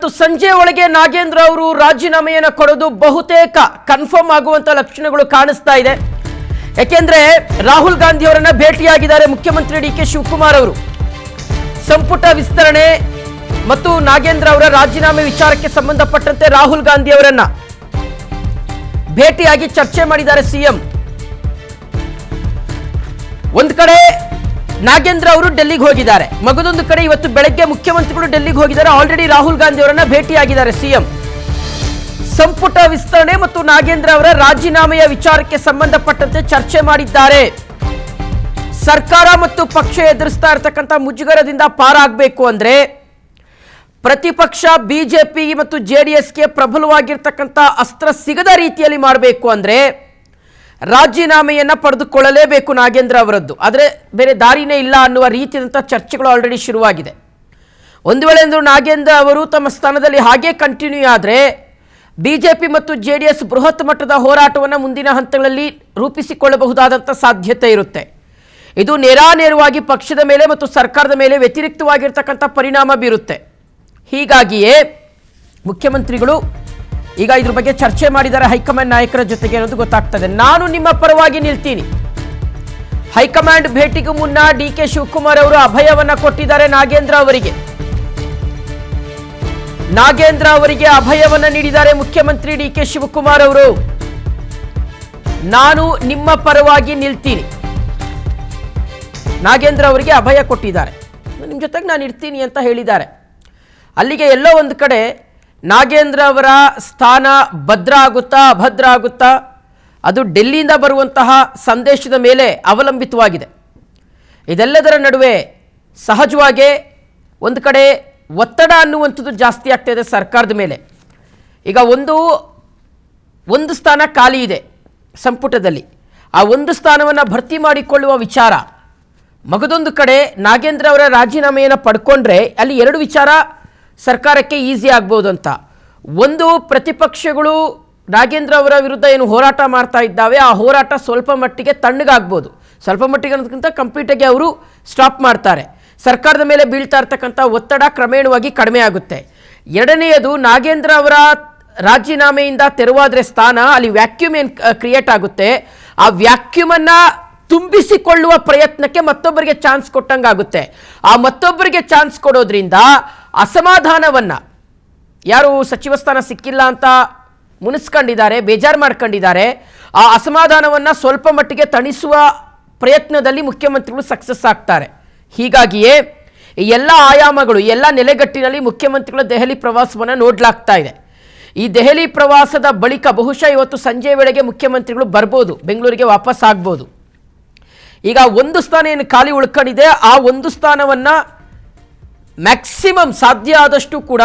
ಸಂಜೆ ಒಳಗೆ ನಾಗೇಂದ್ರ ಅವರು ರಾಜೀನಾಮೆಯನ್ನು ಕೊಡೋದು ಬಹುತೇಕ ಕನ್ಫರ್ಮ್ ಆಗುವಂತ ಲಕ್ಷಣಗಳು ಕಾಣಿಸ್ತಾ ಇದೆ. ಯಾಕೆಂದ್ರೆ ರಾಹುಲ್ ಗಾಂಧಿ ಅವರನ್ನ ಭೇಟಿಯಾಗಿದ್ದಾರೆ ಮುಖ್ಯಮಂತ್ರಿ ಡಿ ಕೆ ಶಿವಕುಮಾರ್ ಅವರು. ಸಂಪುಟ ವಿಸ್ತರಣೆ ಮತ್ತು ನಾಗೇಂದ್ರ ಅವರ ರಾಜೀನಾಮೆ ವಿಚಾರಕ್ಕೆ ಸಂಬಂಧಪಟ್ಟಂತೆ ರಾಹುಲ್ ಗಾಂಧಿ ಅವರನ್ನ ಭೇಟಿಯಾಗಿ ಚರ್ಚೆ ಮಾಡಿದ್ದಾರೆ ಸಿಎಂ. ಒಂದು ಕಡೆ ನಾಗೇಂದ್ರ ಅವರು ಡೆಲ್ಲಿಗೆ ಹೋಗಿದ್ದಾರೆ, ಮಗದೊಂದು ಕಡೆ ಇವತ್ತು ಬೆಳಗ್ಗೆ ಮುಖ್ಯಮಂತ್ರಿಗಳು ಡೆಲ್ಲಿಗೆ ಹೋಗಿದ್ದಾರೆ. ಆಲ್ರೆಡಿ ರಾಹುಲ್ ಗಾಂಧಿ ಅವರನ್ನ ಭೇಟಿಯಾಗಿದ್ದಾರೆ ಸಿಎಂ. ಸಂಪುಟ ವಿಸ್ತರಣೆ ಮತ್ತು ನಾಗೇಂದ್ರ ಅವರ ರಾಜೀನಾಮೆಯ ವಿಚಾರಕ್ಕೆ ಸಂಬಂಧಪಟ್ಟಂತೆ ಚರ್ಚೆ ಮಾಡಿದ್ದಾರೆ. ಸರ್ಕಾರ ಮತ್ತು ಪಕ್ಷ ಎದುರಿಸ್ತಾ ಇರತಕ್ಕಂಥ ಮುಜುಗರದಿಂದ ಪಾರಾಗಬೇಕು ಅಂದ್ರೆ ಪ್ರತಿಪಕ್ಷ ಬಿಜೆಪಿ ಮತ್ತು ಜೆಡಿಎಸ್ಗೆ ಪ್ರಬಲವಾಗಿರ್ತಕ್ಕಂಥ ಅಸ್ತ್ರ ಸಿಗದ ರೀತಿಯಲ್ಲಿ ಮಾಡಬೇಕು ಅಂದ್ರೆ ರಾಜೀನಾಮೆಯನ್ನ ಪಡೆದುಕೊಳ್ಳಲೇಬೇಕು ನಾಗೇಂದ್ರ ಅವರದ್ದು. ಆದರೆ ಬೇರೆ ದಾರಿನೇ ಇಲ್ಲ ಅನ್ನುವ ರೀತಿಯಾದಂಥ ಚರ್ಚೆಗಳು ಆಲ್ರೆಡಿ ಶುರುವಾಗಿದೆ. ಒಂದು ವೇಳೆ ಅಂದರೂ ನಾಗೇಂದ್ರ ಅವರು ತಮ್ಮ ಸ್ಥಾನದಲ್ಲಿ ಹಾಗೆ ಕಂಟಿನ್ಯೂ ಆದರೆ ಬಿಜೆಪಿ ಮತ್ತು ಜೆಡಿಎಸ್ ಬೃಹತ್ ಮಟ್ಟದ ಹೋರಾಟವನ್ನು ಮುಂದಿನ ಹಂತಗಳಲ್ಲಿ ರೂಪಿಸಿಕೊಳ್ಳಬಹುದಾದಂಥ ಸಾಧ್ಯತೆ ಇರುತ್ತೆ. ಇದು ನೇರಾನೇರವಾಗಿ ಪಕ್ಷದ ಮೇಲೆ ಮತ್ತು ಸರ್ಕಾರದ ಮೇಲೆ ವ್ಯತಿರಿಕ್ತವಾಗಿರ್ತಕ್ಕಂಥ ಪರಿಣಾಮ ಬೀರುತ್ತೆ. ಹೀಗಾಗಿಯೇ ಮುಖ್ಯಮಂತ್ರಿಗಳು ಈಗ ಇದ್ರ ಬಗ್ಗೆ ಚರ್ಚೆ ಮಾಡಿದ್ದಾರೆ ಹೈಕಮಾಂಡ್ ನಾಯಕರ ಜೊತೆಗೆ ಅನ್ನೋದು ಗೊತ್ತಾಗ್ತದೆ. ನಾನು ನಿಮ್ಮ ಪರವಾಗಿ ನಿಲ್ತೀನಿ. ಹೈಕಮಾಂಡ್ ಭೇಟಿಗೂ ಮುನ್ನ ಡಿ ಕೆ ಶಿವಕುಮಾರ್ ಅವರು ಅಭಯವನ್ನ ಕೊಟ್ಟಿದ್ದಾರೆ ನಾಗೇಂದ್ರ ಅವರಿಗೆ. ನಾಗೇಂದ್ರ ಅವರಿಗೆ ಅಭಯವನ್ನ ನೀಡಿದ್ದಾರೆ ಮುಖ್ಯಮಂತ್ರಿ ಡಿ ಕೆ ಶಿವಕುಮಾರ್ ಅವರು. ನಾನು ನಿಮ್ಮ ಪರವಾಗಿ ನಿಲ್ತೀನಿ. ನಾಗೇಂದ್ರ ಅವರಿಗೆ ಅಭಯ ಕೊಟ್ಟಿದ್ದಾರೆ, ನಿಮ್ಮ ಜೊತೆಗೆ ನಾನು ಇರ್ತೀನಿ ಅಂತ ಹೇಳಿದ್ದಾರೆ. ಅಲ್ಲಿಗೆ ಎಲ್ಲೋ ಒಂದು ಕಡೆ ನಾಗೇಂದ್ರ ಅವರ ಸ್ಥಾನ ಭದ್ರ ಆಗುತ್ತಾ ಅಭದ್ರ ಆಗುತ್ತಾ ಅದು ಡೆಲ್ಲಿಯಿಂದ ಬರುವಂತಹ ಸಂದೇಶದ ಮೇಲೆ ಅವಲಂಬಿತವಾಗಿದೆ. ಇದೆಲ್ಲದರ ನಡುವೆ ಸಹಜವಾಗಿ ಒಂದು ಕಡೆ ಒತ್ತಡ ಅನ್ನುವಂಥದ್ದು ಜಾಸ್ತಿ ಆಗ್ತಾ ಇದೆ ಸರ್ಕಾರದ ಮೇಲೆ. ಈಗ ಒಂದು ಸ್ಥಾನ ಖಾಲಿ ಇದೆ ಸಂಪುಟದಲ್ಲಿ. ಆ ಒಂದು ಸ್ಥಾನವನ್ನು ಭರ್ತಿ ಮಾಡಿಕೊಳ್ಳುವ ವಿಚಾರ. ಮಗದೊಂದು ಕಡೆ ನಾಗೇಂದ್ರ ಅವರ ರಾಜೀನಾಮೆಯನ್ನು ಪಡ್ಕೊಂಡ್ರೆ ಅಲ್ಲಿ ಎರಡು ವಿಚಾರ ಸರ್ಕಾರಕ್ಕೆ ಈಸಿ ಆಗ್ಬೋದು ಅಂತ. ಒಂದು, ಪ್ರತಿಪಕ್ಷಗಳು ನಾಗೇಂದ್ರ ಅವರ ವಿರುದ್ಧ ಏನು ಹೋರಾಟ ಮಾಡ್ತಾ ಇದ್ದಾವೆ ಆ ಹೋರಾಟ ಸ್ವಲ್ಪ ಮಟ್ಟಿಗೆ ತಣ್ಣಗಾಗ್ಬೋದು. ಸ್ವಲ್ಪ ಮಟ್ಟಿಗೆ ಅನ್ನೋದಕ್ಕಿಂತ ಕಂಪ್ಲೀಟಾಗಿ ಅವರು ಸ್ಟಾಪ್ ಮಾಡ್ತಾರೆ. ಸರ್ಕಾರದ ಮೇಲೆ ಬೀಳ್ತಾ ಇರ್ತಕ್ಕಂಥ ಒತ್ತಡ ಕ್ರಮೇಣವಾಗಿ ಕಡಿಮೆ ಆಗುತ್ತೆ. ಎರಡನೆಯದು, ನಾಗೇಂದ್ರ ಅವರ ರಾಜೀನಾಮೆಯಿಂದ ತೆರವಾದರೆ ಸ್ಥಾನ ಅಲ್ಲಿ ವ್ಯಾಕ್ಯೂಮ್ ಏನು ಕ್ರಿಯೇಟ್ ಆಗುತ್ತೆ, ಆ ವ್ಯಾಕ್ಯೂಮನ್ನು ತುಂಬಿಸಿಕೊಳ್ಳುವ ಪ್ರಯತ್ನಕ್ಕೆ ಮತ್ತೊಬ್ಬರಿಗೆ ಚಾನ್ಸ್ ಕೊಟ್ಟಂಗಾಗುತ್ತೆ. ಆ ಮತ್ತೊಬ್ಬರಿಗೆ ಚಾನ್ಸ್ ಕೊಡೋದ್ರಿಂದ ಅಸಮಾಧಾನವನ್ನು, ಯಾರು ಸಚಿವ ಸ್ಥಾನ ಸಿಕ್ಕಿಲ್ಲ ಅಂತ ಮುನಿಸ್ಕೊಂಡಿದ್ದಾರೆ, ಬೇಜಾರು ಮಾಡ್ಕೊಂಡಿದ್ದಾರೆ, ಆ ಅಸಮಾಧಾನವನ್ನು ಸ್ವಲ್ಪ ಮಟ್ಟಿಗೆ ತಣಿಸುವ ಪ್ರಯತ್ನದಲ್ಲಿ ಮುಖ್ಯಮಂತ್ರಿಗಳು ಸಕ್ಸಸ್ ಆಗ್ತಾರೆ. ಹೀಗಾಗಿಯೇ ಈ ಎಲ್ಲ ಆಯಾಮಗಳು, ಎಲ್ಲ ನೆಲೆಗಟ್ಟಿನಲ್ಲಿ ಮುಖ್ಯಮಂತ್ರಿಗಳ ದೆಹಲಿ ಪ್ರವಾಸವನ್ನು ನೋಡಲಾಗ್ತಾ ಇದೆ. ಈ ದೆಹಲಿ ಪ್ರವಾಸದ ಬಳಿಕ ಬಹುಶಃ ಇವತ್ತು ಸಂಜೆ ವೇಳೆಗೆ ಮುಖ್ಯಮಂತ್ರಿಗಳು ಬರ್ಬೋದು, ಬೆಂಗಳೂರಿಗೆ ವಾಪಸ್ ಆಗ್ಬೋದು. ಈಗ ಒಂದು ಸ್ಥಾನ ಏನು ಖಾಲಿ ಉಳ್ಕೊಂಡಿದೆ ಆ ಒಂದು ಸ್ಥಾನವನ್ನು ಮ್ಯಾಕ್ಸಿಮಮ್ ಸಾಧ್ಯ ಆದಷ್ಟು ಕೂಡ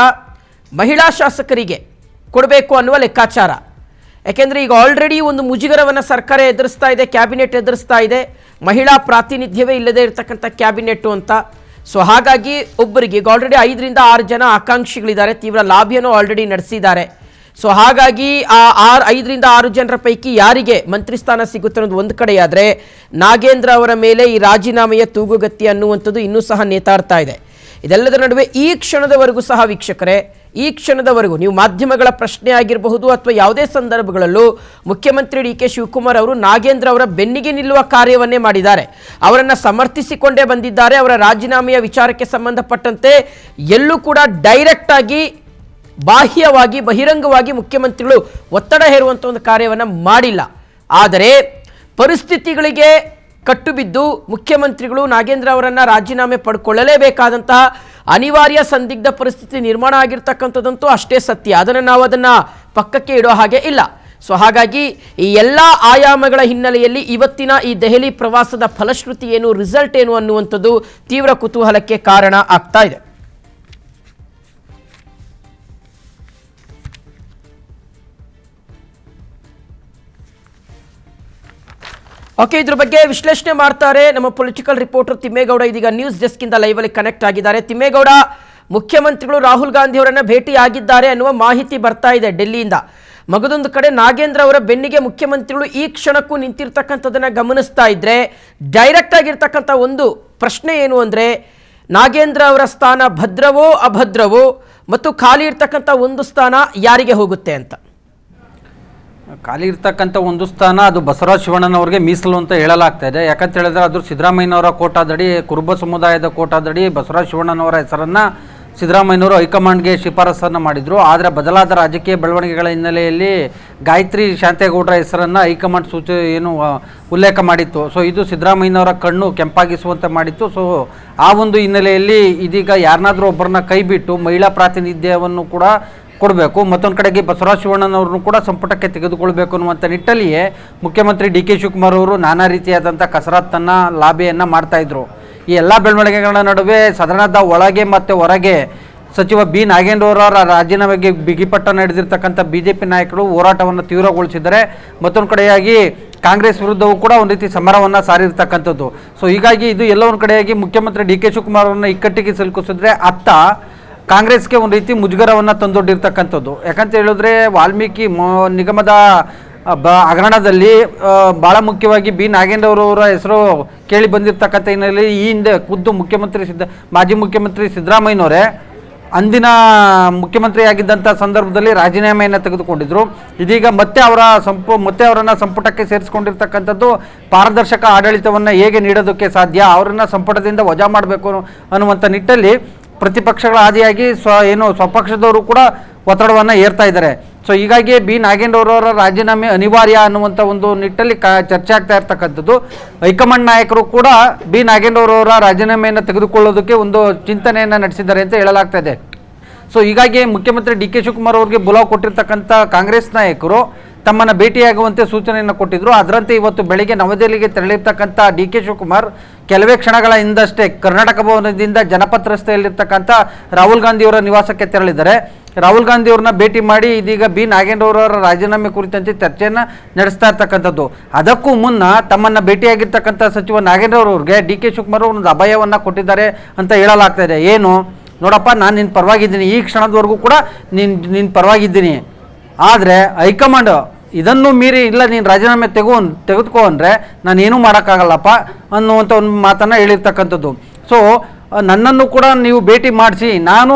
ಮಹಿಳಾ ಶಾಸಕರಿಗೆ ಕೊಡಬೇಕು ಅನ್ನುವ ಲೆಕ್ಕಾಚಾರ. ಯಾಕೆಂದರೆ ಈಗ ಆಲ್ರೆಡಿ ಒಂದು ಮುಜುಗರವನ್ನು ಸರ್ಕಾರ ಎದುರಿಸ್ತಾ ಇದೆ, ಕ್ಯಾಬಿನೆಟ್ ಎದುರಿಸ್ತಾ ಇದೆ, ಮಹಿಳಾ ಪ್ರಾತಿನಿಧ್ಯವೇ ಇಲ್ಲದೆ ಇರತಕ್ಕಂಥ ಕ್ಯಾಬಿನೆಟ್ಟು ಅಂತ. ಸೊ ಹಾಗಾಗಿ ಒಬ್ಬರಿಗೆ ಈಗ ಆಲ್ರೆಡಿ 5ರಿಂದ 6 ಜನ ಆಕಾಂಕ್ಷಿಗಳಿದ್ದಾರೆ, ತೀವ್ರ ಲಾಬಿಯನ್ನು ಆಲ್ರೆಡಿ ನಡೆಸಿದ್ದಾರೆ. ಸೊ ಹಾಗಾಗಿ ಆ 5ರಿಂದ 6 ಜನರ ಪೈಕಿ ಯಾರಿಗೆ ಮಂತ್ರಿ ಸ್ಥಾನ ಸಿಗುತ್ತೆ ಅನ್ನೋದು ಒಂದು ಕಡೆಯಾದರೆ, ನಾಗೇಂದ್ರ ಅವರ ಮೇಲೆ ಈ ರಾಜೀನಾಮೆಯ ತೂಗುಗತ್ತಿ ಅನ್ನುವಂಥದ್ದು ಇನ್ನೂ ಸಹ ನೇತಾಡ್ತಾ ಇದೆ. ಇದೆಲ್ಲದರ ನಡುವೆ ಈ ಕ್ಷಣದವರೆಗೂ ಸಹ ವೀಕ್ಷಕರೇ, ಈ ಕ್ಷಣದವರೆಗೂ ನೀವು ಮಾಧ್ಯಮಗಳ ಪ್ರಶ್ನೆ ಆಗಿರಬಹುದು ಅಥವಾ ಯಾವುದೇ ಸಂದರ್ಭಗಳಲ್ಲೂ ಮುಖ್ಯಮಂತ್ರಿ ಡಿ ಕೆ ಶಿವಕುಮಾರ್ ಅವರು ನಾಗೇಂದ್ರ ಅವರ ಬೆನ್ನಿಗೆ ನಿಲ್ಲುವ ಕಾರ್ಯವನ್ನೇ ಮಾಡಿದ್ದಾರೆ. ಅವರನ್ನು ಸಮರ್ಥಿಸಿಕೊಂಡೇ ಬಂದಿದ್ದಾರೆ. ಅವರ ರಾಜೀನಾಮೆಯ ವಿಚಾರಕ್ಕೆ ಸಂಬಂಧಪಟ್ಟಂತೆ ಎಲ್ಲೂ ಕೂಡ ಡೈರೆಕ್ಟ್ ಆಗಿ ಬಾಹ್ಯವಾಗಿ ಬಹಿರಂಗವಾಗಿ ಮುಖ್ಯಮಂತ್ರಿಗಳು ಒತ್ತಡ ಹೇರುವಂಥ ಒಂದು ಕಾರ್ಯವನ್ನು ಮಾಡಿಲ್ಲ. ಆದರೆ ಪರಿಸ್ಥಿತಿಗಳಿಗೆ ಕಟ್ಟುಬಿದ್ದು ಮುಖ್ಯಮಂತ್ರಿಗಳು ನಾಗೇಂದ್ರ ಅವರನ್ನು ರಾಜೀನಾಮೆ ಪಡ್ಕೊಳ್ಳಲೇಬೇಕಾದಂತಹ ಅನಿವಾರ್ಯ ಸಂದಿಗ್ಧ ಪರಿಸ್ಥಿತಿ ನಿರ್ಮಾಣ ಆಗಿರ್ತಕ್ಕಂಥದ್ದಂತೂ ಅಷ್ಟೇ ಸತ್ಯ. ಅದನ್ನು ಪಕ್ಕಕ್ಕೆ ಇಡೋ ಹಾಗೆ ಇಲ್ಲ. ಸೊ ಹಾಗಾಗಿ ಈ ಎಲ್ಲ ಆಯಾಮಗಳ ಹಿನ್ನೆಲೆಯಲ್ಲಿ ಇವತ್ತಿನ ಈ ದೆಹಲಿ ಪ್ರವಾಸದ ಫಲಶ್ರುತಿ ಏನು, ರಿಸಲ್ಟ್ ಏನು ಅನ್ನುವಂಥದ್ದು ತೀವ್ರ ಕುತೂಹಲಕ್ಕೆ ಕಾರಣ ಆಗ್ತಾ ಇದೆ. ಓಕೆ, ಇದ್ರ ಬಗ್ಗೆ ವಿಶ್ಲೇಷಣೆ ಮಾಡ್ತಾರೆ ನಮ್ಮ ಪೊಲಿಟಿಕಲ್ ರಿಪೋರ್ಟರ್ ತಿಮ್ಮೇಗೌಡ. ಇದೀಗ ನ್ಯೂಸ್ ಡೆಸ್ಕ್ ಇಂದ ಲೈವ್ ಅಲ್ಲಿ ಕನೆಕ್ಟ್ ಆಗಿದ್ದಾರೆ. ತಿಮ್ಮೇಗೌಡ, ಮುಖ್ಯಮಂತ್ರಿಗಳು ರಾಹುಲ್ ಗಾಂಧಿ ಅವರನ್ನ ಭೇಟಿಯಾಗಿದ್ದಾರೆ ಅನ್ನುವ ಮಾಹಿತಿ ಬರ್ತಾ ಇದೆ ಡೆಲ್ಲಿಯಿಂದ. ಮಗದೊಂದು ಕಡೆ ನಾಗೇಂದ್ರ ಅವರ ಬೆನ್ನಿಗೆ ಮುಖ್ಯಮಂತ್ರಿಗಳು ಈ ಕ್ಷಣಕ್ಕೂ ನಿಂತಿರ್ತಕ್ಕಂಥದ್ದನ್ನ ಗಮನಿಸ್ತಾ ಇದ್ರೆ ಡೈರೆಕ್ಟ್ ಆಗಿರ್ತಕ್ಕಂಥ ಒಂದು ಪ್ರಶ್ನೆ ಏನು ಅಂದ್ರೆ, ನಾಗೇಂದ್ರ ಅವರ ಸ್ಥಾನ ಭದ್ರವೋ ಅಭದ್ರವೋ, ಮತ್ತು ಖಾಲಿ ಇರ್ತಕ್ಕಂಥ ಒಂದು ಸ್ಥಾನ ಯಾರಿಗೆ ಹೋಗುತ್ತೆ ಅಂತ? ಖಾಲಿ ಇರ್ತಕ್ಕಂಥ ಒಂದು ಸ್ಥಾನ ಅದು ಬಸವರಾಜ ಶಿವಣ್ಣನವ್ರಿಗೆ ಮೀಸಲು ಅಂತ ಹೇಳಲಾಗ್ತಾ ಇದೆ. ಯಾಕಂತ ಹೇಳಿದ್ರೆ ಅದು ಸಿದ್ದರಾಮಯ್ಯನವರ ಕೋಟಾದಡಿ, ಕುರುಬ ಸಮುದಾಯದ ಕೋಟಾದಡಿ ಬಸವರಾಜ ಶಿವಣ್ಣನವರ ಹೆಸರನ್ನು ಸಿದ್ದರಾಮಯ್ಯನವರು ಹೈಕಮಾಂಡ್ಗೆ ಶಿಫಾರಸನ್ನು ಮಾಡಿದರು. ಆದರೆ ಬದಲಾದ ರಾಜಕೀಯ ಬೆಳವಣಿಗೆಗಳ ಹಿನ್ನೆಲೆಯಲ್ಲಿ ಗಾಯತ್ರಿ ಶಾಂತೇಗೌಡರ ಹೆಸರನ್ನು ಹೈಕಮಾಂಡ್ ಉಲ್ಲೇಖ ಮಾಡಿತ್ತು. ಸೊ ಇದು ಸಿದ್ದರಾಮಯ್ಯನವರ ಕಣ್ಣು ಕೆಂಪಾಗಿಸುವಂತೆ ಮಾಡಿತ್ತು. ಸೊ ಆ ಒಂದು ಹಿನ್ನೆಲೆಯಲ್ಲಿ ಇದೀಗ ಯಾರನ್ನಾದರೂ ಒಬ್ಬರನ್ನ ಕೈ ಬಿಟ್ಟು ಮಹಿಳಾ ಪ್ರಾತಿನಿಧ್ಯವನ್ನು ಕೂಡ ಕೊಡಬೇಕು, ಮತ್ತೊಂದು ಕಡೆಗೆ ಬಸವರಾಜ ಶಿವಣ್ಣನವ್ರನ್ನು ಕೂಡ ಸಂಪುಟಕ್ಕೆ ತೆಗೆದುಕೊಳ್ಬೇಕು ಅನ್ನುವಂಥ ನಿಟ್ಟಲ್ಲಿಯೇ ಮುಖ್ಯಮಂತ್ರಿ ಡಿ ಕೆ ಶಿವಕುಮಾರ್ ಅವರು ನಾನಾ ರೀತಿಯಾದಂಥ ಕಸರತ್ತನ್ನು ಲಾಬಿಯನ್ನು ಮಾಡ್ತಾಯಿದ್ರು. ಈ ಎಲ್ಲ ಬೆಳವಣಿಗೆಗಳ ನಡುವೆ ಸದನದ ಒಳಗೆ ಮತ್ತು ಹೊರಗೆ ಸಚಿವ ಬಿ ನಾಗೇಂದ್ರವರ ರಾಜೀನಾಮೆಗೆ ಬಿಗಿಪಟ್ಟನ್ನು ಹಿಡಿದಿರ್ತಕ್ಕಂಥ BJP ನಾಯಕರು ಹೋರಾಟವನ್ನು ತೀವ್ರಗೊಳಿಸಿದ್ದಾರೆ. ಮತ್ತೊಂದು ಕಡೆಯಾಗಿ ಕಾಂಗ್ರೆಸ್ ವಿರುದ್ಧವೂ ಕೂಡ ಒಂದು ರೀತಿ ಸಮರವನ್ನು ಸಾರಿರ್ತಕ್ಕಂಥದ್ದು. ಸೊ ಹೀಗಾಗಿ ಇದು ಎಲ್ಲ ಒಂದು ಕಡೆಯಾಗಿ ಮುಖ್ಯಮಂತ್ರಿ ಡಿ ಕೆ ಶಿವಕುಮಾರ್ ಅವರನ್ನು ಇಕ್ಕಟ್ಟಿಗೆ ಸಿಲುಕಿಸಿದ್ರೆ ಅತ್ತ ಕಾಂಗ್ರೆಸ್ಗೆ ಒಂದು ರೀತಿ ಮುಜುಗರವನ್ನು ತಂದೊಡ್ಡಿರ್ತಕ್ಕಂಥದ್ದು. ಯಾಕಂತ ಹೇಳಿದ್ರೆ ವಾಲ್ಮೀಕಿ ನಿಗಮದ ಹಗರಣದಲ್ಲಿ ಭಾಳ ಮುಖ್ಯವಾಗಿ ಬಿ ನಾಗೇಂದ್ರವರ ಹೆಸರು ಕೇಳಿ ಬಂದಿರತಕ್ಕಂಥ ಹಿನ್ನೆಲೆಯಲ್ಲಿ ಈ ಹಿಂದೆ ಖುದ್ದು ಮಾಜಿ ಮುಖ್ಯಮಂತ್ರಿ ಸಿದ್ದರಾಮಯ್ಯನವರೇ ಅಂದಿನ ಮುಖ್ಯಮಂತ್ರಿ ಆಗಿದ್ದಂಥ ಸಂದರ್ಭದಲ್ಲಿ ರಾಜೀನಾಮೆಯನ್ನು ತೆಗೆದುಕೊಂಡಿದ್ದರು. ಇದೀಗ ಮತ್ತೆ ಅವರನ್ನು ಸಂಪುಟಕ್ಕೆ ಸೇರಿಸ್ಕೊಂಡಿರ್ತಕ್ಕಂಥದ್ದು ಪಾರದರ್ಶಕ ಆಡಳಿತವನ್ನು ಹೇಗೆ ನೀಡೋದಕ್ಕೆ ಸಾಧ್ಯ, ಅವರನ್ನು ಸಂಪುಟದಿಂದ ವಜಾ ಮಾಡಬೇಕು ಅನ್ನುವಂಥ ನಿಟ್ಟಲ್ಲಿ ಪ್ರತಿಪಕ್ಷಗಳ ಆದಿಯಾಗಿ ಸ್ವಪಕ್ಷದವರು ಕೂಡ ಒತ್ತಡವನ್ನು ಏರ್ತಾ ಇದ್ದಾರೆ. ಸೊ ಹೀಗಾಗಿ ಬಿ ನಾಗೇಂದ್ರವರ ರಾಜೀನಾಮೆ ಅನಿವಾರ್ಯ ಅನ್ನುವಂಥ ಒಂದು ನಿಟ್ಟಲ್ಲಿ ಚರ್ಚೆ ಆಗ್ತಾ ಇರ್ತಕ್ಕಂಥದ್ದು. ಹೈಕಮಾಂಡ್ ನಾಯಕರು ಕೂಡ ಬಿ ನಾಗೇಂದ್ರವರ ರಾಜೀನಾಮೆಯನ್ನು ತೆಗೆದುಕೊಳ್ಳೋದಕ್ಕೆ ಒಂದು ಚಿಂತನೆಯನ್ನು ನಡೆಸಿದ್ದಾರೆ ಅಂತ ಹೇಳಲಾಗ್ತಾ ಇದೆ. ಸೊ ಹೀಗಾಗಿ ಮುಖ್ಯಮಂತ್ರಿ ಡಿ ಕೆ ಶಿವಕುಮಾರ್ ಅವರಿಗೆ ಬುಲಾವ್ ಕೊಟ್ಟಿರ್ತಕ್ಕಂಥ ಕಾಂಗ್ರೆಸ್ ನಾಯಕರು ತಮ್ಮನ್ನು ಭೇಟಿಯಾಗುವಂತೆ ಸೂಚನೆಯನ್ನು ಕೊಟ್ಟಿದ್ದರು. ಅದರಂತೆ ಇವತ್ತು ಬೆಳಗ್ಗೆ ನವದೆಹಲಿಗೆ ತೆರಳಿರ್ತಕ್ಕಂಥ ಡಿ ಕೆ ಶಿವಕುಮಾರ್ ಕೆಲವೇ ಕ್ಷಣಗಳ ಹಿಂದಷ್ಟೇ ಕರ್ನಾಟಕ ಭವನದಿಂದ ಜನಪಥ ರಸ್ತೆಯಲ್ಲಿರ್ತಕ್ಕಂಥ ರಾಹುಲ್ ಗಾಂಧಿಯವರ ನಿವಾಸಕ್ಕೆ ತೆರಳಿದ್ದಾರೆ. ರಾಹುಲ್ ಗಾಂಧಿಯವ್ರನ್ನ ಭೇಟಿ ಮಾಡಿ ಇದೀಗ ಬಿ ನಾಗೇಂದ್ರವರ ರಾಜೀನಾಮೆ ಕುರಿತಂತೆ ಚರ್ಚೆಯನ್ನು ನಡೆಸ್ತಾ ಇರ್ತಕ್ಕಂಥದ್ದು. ಅದಕ್ಕೂ ಮುನ್ನ ತಮ್ಮನ್ನು ಭೇಟಿಯಾಗಿರ್ತಕ್ಕಂಥ ಸಚಿವ ನಾಗೇಂದ್ರವ್ರಿಗೆ ಡಿ ಕೆ ಶಿವಕುಮಾರ್ ಒಂದು ಅಭಯವನ್ನು ಕೊಟ್ಟಿದ್ದಾರೆ ಅಂತ ಹೇಳಲಾಗ್ತಾ ಇದೆ. ಏನು ನೋಡಪ್ಪ, ನಾನು ನಿನ್ನ ಪರವಾಗಿದ್ದೀನಿ, ಈ ಕ್ಷಣದವರೆಗೂ ಕೂಡ ನಿನ್ನ ಪರವಾಗಿದ್ದೀನಿ, ಆದರೆ ಹೈಕಮಾಂಡ್ ಇದನ್ನು ಮೀರಿ ಇಲ್ಲ ನೀನು ರಾಜೀನಾಮೆ ತೆಗೆದುಕೋ ಅಂದರೆ ನಾನೇನೂ ಮಾಡೋಕ್ಕಾಗಲ್ಲಪ್ಪ ಅನ್ನುವಂಥ ಒಂದು ಮಾತನ್ನು ಹೇಳಿರ್ತಕ್ಕಂಥದ್ದು. ಸೊ ನನ್ನನ್ನು ಕೂಡ ನೀವು ಭೇಟಿ ಮಾಡಿಸಿ ನಾನು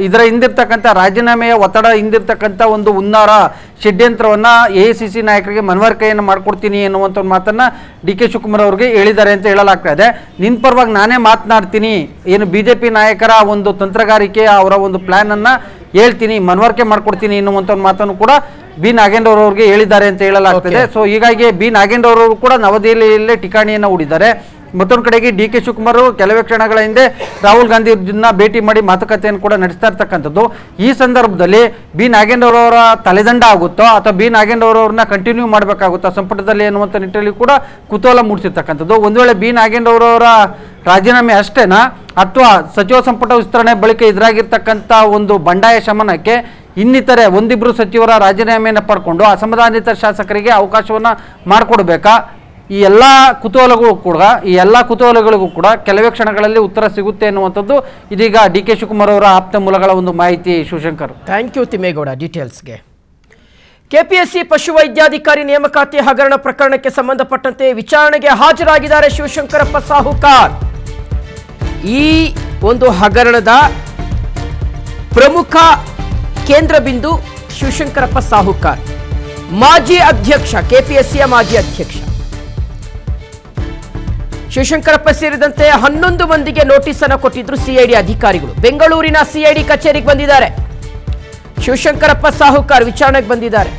ಇದರ ಹಿಂದಿರ್ತಕ್ಕಂಥ ರಾಜೀನಾಮೆಯ ಒತ್ತಡ ಹಿಂದಿರ್ತಕ್ಕಂಥ ಒಂದು ಹುನ್ನಾರ ಷಡ್ಯಂತ್ರವನ್ನು AICC ನಾಯಕರಿಗೆ ಮನವರಿಕೆಯನ್ನು ಮಾಡಿಕೊಡ್ತೀನಿ ಅನ್ನುವಂಥ ಒಂದು ಮಾತನ್ನು ಡಿ ಕೆ ಶಿವಕುಮಾರ್ ಅವ್ರಿಗೆ ಹೇಳಿದ್ದಾರೆ ಅಂತ ಹೇಳಲಾಗ್ತಾ ಇದೆ. ನಿನ್ನ ಪರವಾಗಿ ನಾನೇ ಮಾತನಾಡ್ತೀನಿ, BJP ನಾಯಕರ ಒಂದು ತಂತ್ರಗಾರಿಕೆ, ಅವರ ಒಂದು ಪ್ಲ್ಯಾನನ್ನು ಹೇಳ್ತೀನಿ, ಮನವರಿಕೆ ಮಾಡಿಕೊಡ್ತೀನಿ ಎನ್ನುವಂಥ ಒಂದು ಮಾತನ್ನು ಕೂಡ ಬಿ ನಾಗೇಂದ್ರವ್ರಿಗೆ ಹೇಳಿದ್ದಾರೆ ಅಂತ ಹೇಳಲಾಗ್ತದೆ. ಸೊ ಹೀಗಾಗಿ ಬಿ ನಾಗೇಂದ್ರವರು ಕೂಡ ನವದೆಹಲಿಯಲ್ಲೇ ಠಿಕಾಣಿಯನ್ನು ಹೂಡಿದ್ದಾರೆ. ಮತ್ತೊಂದು ಕಡೆಗೆ ಡಿ ಕೆ ಶಿವಕುಮಾರ್ ಕೆಲವೇ ಕ್ಷಣಗಳ ಹಿಂದೆ ರಾಹುಲ್ ಗಾಂಧಿಯವ್ರನ್ನ ಭೇಟಿ ಮಾಡಿ ಮಾತುಕತೆಯನ್ನು ಕೂಡ ನಡೆಸ್ತಾ ಇರ್ತಕ್ಕಂಥದ್ದು. ಈ ಸಂದರ್ಭದಲ್ಲಿ ಬಿ ನಾಗೇಂದ್ರವರ ತಲೆದಂಡ ಆಗುತ್ತೋ ಅಥವಾ ಬಿ ನಾಗೇಂದ್ರವ್ರನ್ನ ಕಂಟಿನ್ಯೂ ಮಾಡಬೇಕಾಗುತ್ತೋ ಸಂಪುಟದಲ್ಲಿ ಅನ್ನುವಂಥ ನಿಟ್ಟಿನಲ್ಲಿ ಕೂಡ ಕುತೂಹಲ ಮೂಡಿಸಿರ್ತಕ್ಕಂಥದ್ದು. ಒಂದು ವೇಳೆ ಬಿ ನಾಗೇಂದ್ರವರ ರಾಜೀನಾಮೆ ಅಷ್ಟೇನಾ ಅಥವಾ ಸಚಿವ ಸಂಪುಟ ವಿಸ್ತರಣೆ ಬಳಿಕ ಎದುರಾಗಿರ್ತಕ್ಕಂಥ ಒಂದು ಬಂಡಾಯ ಶಮನಕ್ಕೆ ಇನ್ನಿತರೆ ಒಂದಿಬ್ಬರು ಸಚಿವರ ರಾಜೀನಾಮೆಯನ್ನು ಪಡ್ಕೊಂಡು ಅಸಮಾಧಾನಿತ ಶಾಸಕರಿಗೆ ಅವಕಾಶವನ್ನು ಮಾಡಿಕೊಡ್ಬೇಕಾ? ಈ ಎಲ್ಲ ಕುತೂಹಲಗಳಿಗೂ ಕೂಡ ಕೆಲವೇ ಕ್ಷಣಗಳಲ್ಲಿ ಉತ್ತರ ಸಿಗುತ್ತೆ ಅನ್ನುವಂಥದ್ದು ಇದೀಗ ಡಿ ಕೆ ಶಿವಕುಮಾರ್ ಅವರ ಆಪ್ತ ಮೂಲಗಳ ಒಂದು ಮಾಹಿತಿ. ಶಿವಶಂಕರ್, ಥ್ಯಾಂಕ್ ಯು ತಿಮ್ಮೇಗೌಡ ಡೀಟೇಲ್ಸ್ಗೆ. ಕೆಪಿಎಸ್ಸಿ ಪಶುವೈದ್ಯಾಧಿಕಾರಿ ನೇಮಕಾತಿ ಹಗರಣ ಪ್ರಕರಣಕ್ಕೆ ಸಂಬಂಧಪಟ್ಟಂತೆ ವಿಚಾರಣೆಗೆ ಹಾಜರಾಗಿದ್ದಾರೆ ಶಿವಶಂಕರಪ್ಪ ಸಾಹುಕಾರ್. ಈ ಒಂದು ಹಗರಣದ ಪ್ರಮುಖ ಕೇಂದ್ರ ಬಿಂದು ಶಿವಶಂಕರಪ್ಪ ಸಾಹುಕಾರ್, ಮಾಜಿ ಅಧ್ಯಕ್ಷ, ಕೆಪಿಎಸ್ಸಿಯ ಮಾಜಿ ಅಧ್ಯಕ್ಷ. ಶಿವಶಂಕರಪ್ಪ ಸೇರಿದಂತೆ 11 ಮಂದಿಗೆ ನೋಟಿಸ್ ಅನ್ನು ಕೊಟ್ಟಿದ್ರು ಸಿಐಡಿ ಅಧಿಕಾರಿಗಳು. ಬೆಂಗಳೂರಿನ ಸಿಐಡಿ ಕಚೇರಿಗೆ ಬಂದಿದ್ದಾರೆ. ಶಿವಶಂಕರಪ್ಪ ಸಾಹುಕಾರ್ ವಿಚಾರಣೆಗೆ ಬಂದಿದ್ದಾರೆ.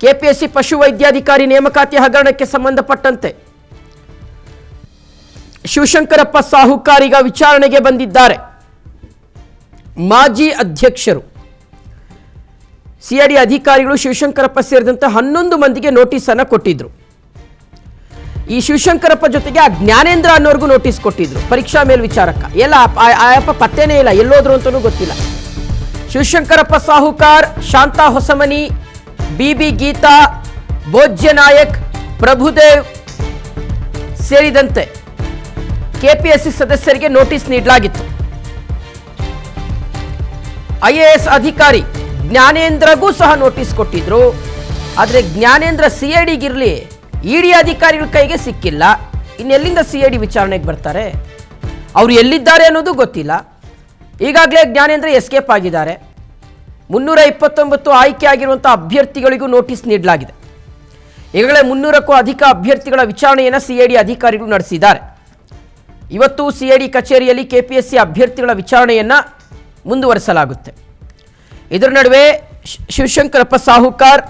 ಕೆಪಿಎಸ್ಸಿ ಪಶುವೈದ್ಯಾಧಿಕಾರಿ ನೇಮಕಾತಿ ಹಗರಣಕ್ಕೆ ಸಂಬಂಧಪಟ್ಟಂತೆ ಶಿವಶಂಕರಪ್ಪ ಸಾಹುಕಾರ್ ಈಗ ವಿಚಾರಣೆಗೆ ಬಂದಿದ್ದಾರೆ. ಮಾಜಿ ಅಧ್ಯಕ್ಷರು ಸಿಐಡಿ ಅಧಿಕಾರಿಗಳು ಶಿವಶಂಕರಪ್ಪ ಸೇರಿದಂತೆ 11 ಮಂದಿಗೆ ನೋಟಿಸ್ ಅನ್ನು ಕೊಟ್ಟಿದ್ರು. ಈ ಶಿವಶಂಕರಪ್ಪ ಜೊತೆಗೆ ಆ ಜ್ಞಾನೇಂದ್ರ ಅನ್ನೋರ್ಗೂ ನೋಟಿಸ್ ಕೊಟ್ಟಿದ್ರು ಪರೀಕ್ಷಾ ಮೇಲ್ವಿಚಾರಕ. ಎಲ್ಲ ಆಯಪ್ಪ ಪತ್ತೇನೇ ಇಲ್ಲ, ಎಲ್ಲೋದ್ರು ಅಂತಲೂ ಗೊತ್ತಿಲ್ಲ. ಶಿವಶಂಕರಪ್ಪ ಸಾಹುಕಾರ್, ಶಾಂತಾ ಹೊಸಮನಿ, BB ಗೀತಾ, ಭೋಜ್ಯ ನಾಯಕ್, ಪ್ರಭುದೇವ್ ಸೇರಿದಂತೆ ಕೆಪಿಎಸ್ಸಿ ಸದಸ್ಯರಿಗೆ ನೋಟಿಸ್ ನೀಡಲಾಗಿತ್ತು. IAS ಅಧಿಕಾರಿ ಜ್ಞಾನೇಂದ್ರಗೂ ಸಹ ನೋಟಿಸ್ ಕೊಟ್ಟಿದ್ರು. ಆದರೆ ಜ್ಞಾನೇಂದ್ರ ಸಿಐಡಿಗಿರಲಿ, ಇಡಿ ಅಧಿಕಾರಿಗಳ ಕೈಗೆ ಸಿಕ್ಕಿಲ್ಲ. ಇನ್ನೆಲ್ಲಿಂದ ಸಿಐಡಿ ವಿಚಾರಣೆಗೆ ಬರ್ತಾರೆ? ಅವರು ಎಲ್ಲಿದ್ದಾರೆ ಅನ್ನೋದು ಗೊತ್ತಿಲ್ಲ. ಈಗಾಗಲೇ ಜ್ಞಾನೇಂದ್ರ ಎಸ್ಕೇಪ್ ಆಗಿದ್ದಾರೆ. 329 ಆಯ್ಕೆ ಆಗಿರುವಂಥ ಅಭ್ಯರ್ಥಿಗಳಿಗೂ ನೋಟಿಸ್ ನೀಡಲಾಗಿದೆ. ಈಗಾಗಲೇ 300ಕ್ಕೂ ಅಧಿಕ ಅಭ್ಯರ್ಥಿಗಳ ವಿಚಾರಣೆಯನ್ನು CID ಅಧಿಕಾರಿಗಳು ನಡೆಸಿದ್ದಾರೆ. ಇವತ್ತು CID ಕಚೇರಿಯಲ್ಲಿ KPSC ಅಭ್ಯರ್ಥಿಗಳ ವಿಚಾರಣೆಯನ್ನು ಮುಂದುವರಿಸಲಾಗುತ್ತೆ. ಇದರ ನಡುವೆ ಶಿವಶಂಕರಪ್ಪ ಸಾಹುಕಾರ್